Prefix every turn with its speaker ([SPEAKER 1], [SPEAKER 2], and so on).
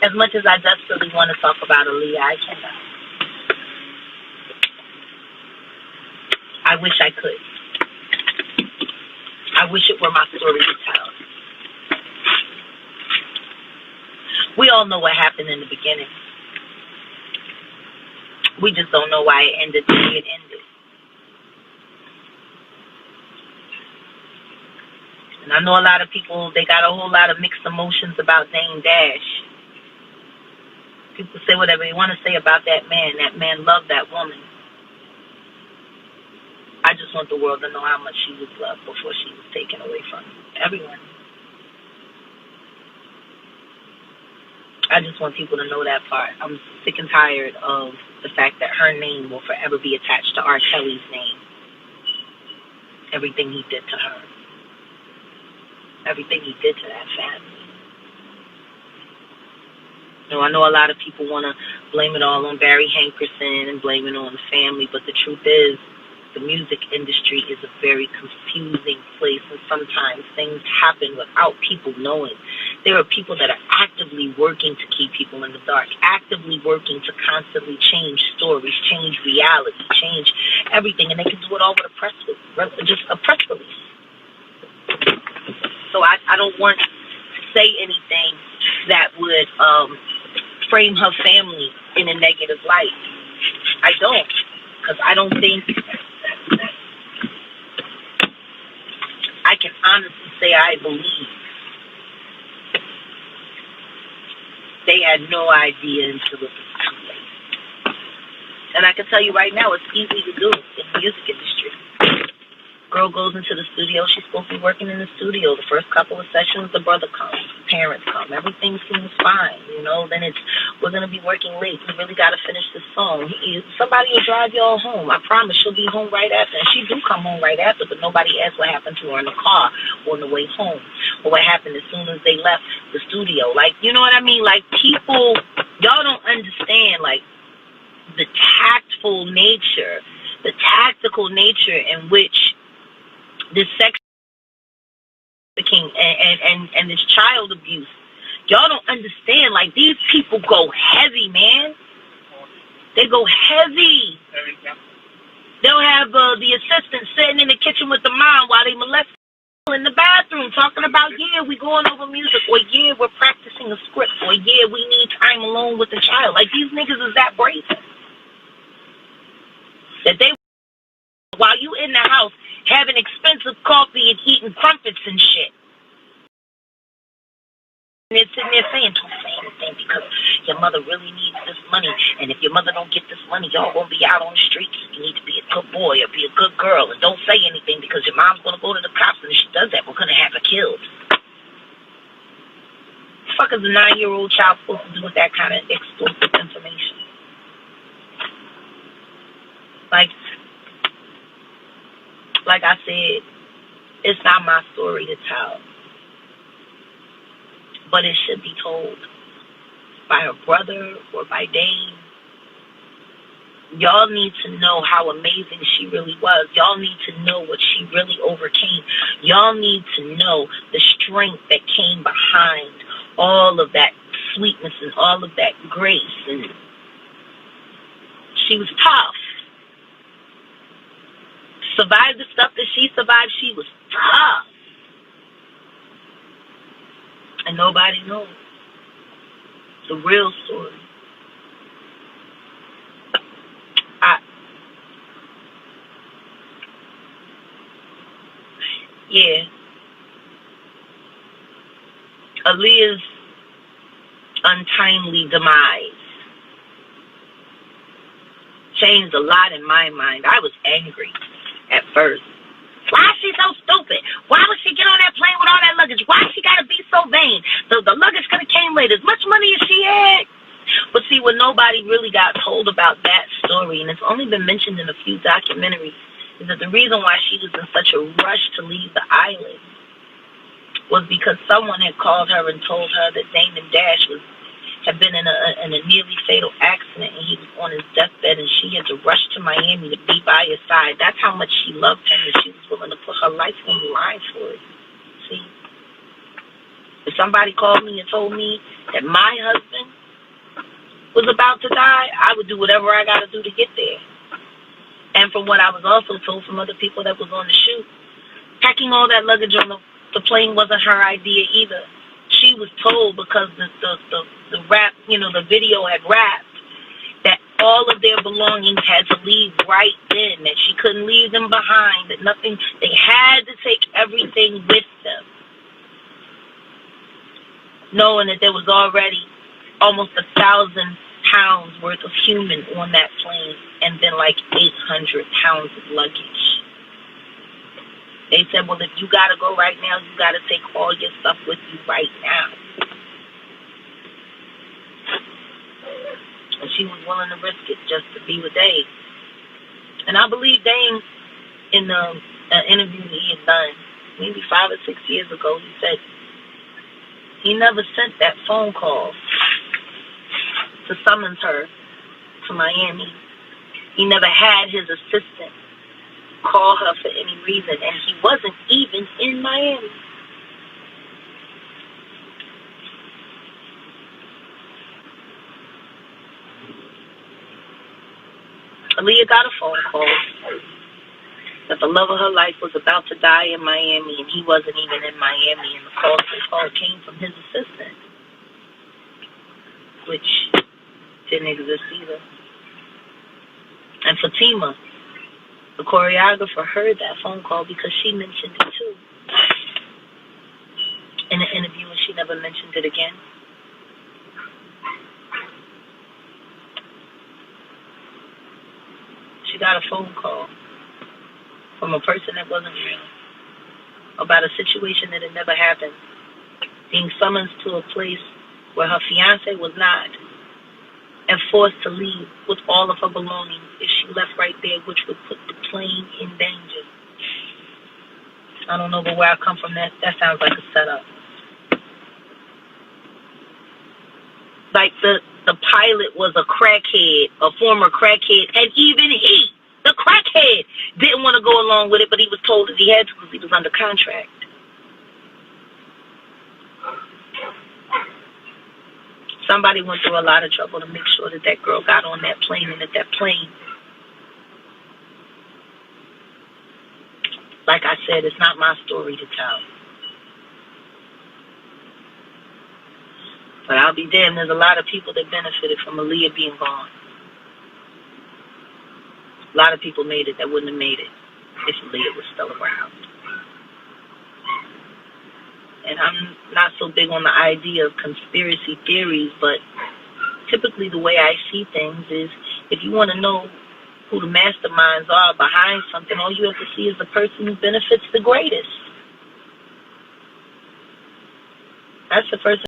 [SPEAKER 1] As much as I desperately want to talk about Aaliyah, I cannot. I wish I could. I wish it were my story to tell. We all know what happened in the beginning. We just don't know why it ended the way it ended. And I know a lot of people, they got a whole lot of mixed emotions about damedash. People say whatever they want to say about that man. That man loved that woman. I just want the world to know how much she was loved before she was taken away from everyone. I just want people to know that part. I'm sick and tired of the fact that her name will forever be attached to Kelly's name. Everything he did to her. Everything he did to that family. I know a lot of people want to blame it all on Barry Hankerson and blame it on the family, but the truth is, the music industry is a very confusing place, and sometimes things happen without people knowing. There are people that are actively working to keep people in the dark, actively working to constantly change stories, change reality, change everything, and they can do it all with just a press release. So I don't want to say anything that would frame her family in a negative light. I don't, because I don't think I can honestly say I believe they had no idea until it was too late. And I can tell you right now, it's easy to do in the music industry. Girl goes into the studio. She's supposed to be working in the studio. The first couple of sessions, the brother comes, the parents come. Everything seems fine, Then it's, we're going to be working late. We really got to finish this song. Somebody will drive y'all home. I promise she'll be home right after. And she do come home right after, but nobody asks what happened to her in the car or on the way home, or what happened as soon as they left the studio. Like, you know what I mean? Like, people, y'all don't understand, like, the tactful nature, the tactical nature in which this sex trafficking and this child abuse. Y'all don't understand. Like, these people go heavy, man. They go heavy. They'll have the assistant sitting in the kitchen with the mom while they molest in the bathroom talking about, yeah, we going over music, or yeah, we're practicing a script, or yeah, we need time alone with the child. Like, these niggas is that brazen. That they, while you in the house having expensive coffee and eating crumpets and shit. And they're sitting there saying, don't say anything because your mother really needs this money. And if your mother don't get this money, y'all won't be out on the streets. You need to be a good boy or be a good girl. And don't say anything because your mom's going to go to the cops. And if she does that, we're going to have her killed. What the fuck is a 9-year-old child supposed to do with that kind of explosive information? Like I said, it's not my story to tell, but it should be told by her brother or by Dane. Y'all need to know how amazing she really was. Y'all need to know what she really overcame. Y'all need to know the strength that came behind all of that sweetness and all of that grace. And she was tough. Survived the stuff that she survived. She was tough. And nobody knows the real story. Yeah. Aaliyah's untimely demise changed a lot in my mind. I was angry at first. Why is she so stupid? Why would she get on that plane with all that luggage? Why she gotta be so vain? The luggage could have came later. As much money as she had. But see, what nobody really got told about that story, and it's only been mentioned in a few documentaries, is that the reason why she was in such a rush to leave the island was because someone had called her and told her that damedash had been in a nearly fatal accident, and he was on his deathbed, and she had to rush to Miami to be by his side. That's how much she loved him, and she was willing to put her life on the line for it. See? If somebody called me and told me that my husband was about to die, I would do whatever I got to do to get there. And from what I was also told from other people that was on the shoot, packing all that luggage on the plane wasn't her idea either. She was told, because the rap, the video had rapped, that all of their belongings had to leave right then, that she couldn't leave them behind, that nothing, they had to take everything with them, knowing that there was already almost 1,000 pounds worth of human on that plane, and then like 800 pounds of luggage. They said, well, if you got to go right now, you got to take all your stuff with you right now. And she was willing to risk it just to be with Dave. And I believe Dame, in the interview he had done, maybe 5 or 6 years ago, he said he never sent that phone call to summons her to Miami. He never had his assistant call her for any reason, and he wasn't even in Miami. Aaliyah got a phone call that the love of her life was about to die in Miami, and he wasn't even in Miami, and the call came from his assistant, which didn't exist either. And Fatima, the choreographer, heard that phone call because she mentioned it too in an interview, and she never mentioned it again. She got a phone call from a person that wasn't real about a situation that had never happened, being summoned to a place where her fiance was not, and forced to leave with all of her belongings if she left right there, which would put the plane in danger. I don't know, but where I come from, that sounds like a setup. Like the pilot was a crackhead, a former crackhead, and even he, the crackhead, didn't want to go along with it, but he was told that he had to because he was under contract. Somebody went through a lot of trouble to make sure that that girl got on that plane, and that plane, like I said, it's not my story to tell. But I'll be damned, there's a lot of people that benefited from Aaliyah being gone. A lot of people made it that wouldn't have made it if Aaliyah was still around. And I'm not so big on the idea of conspiracy theories, but typically the way I see things is, if you want to know who the masterminds are behind something, all you have to see is the person who benefits the greatest. That's the person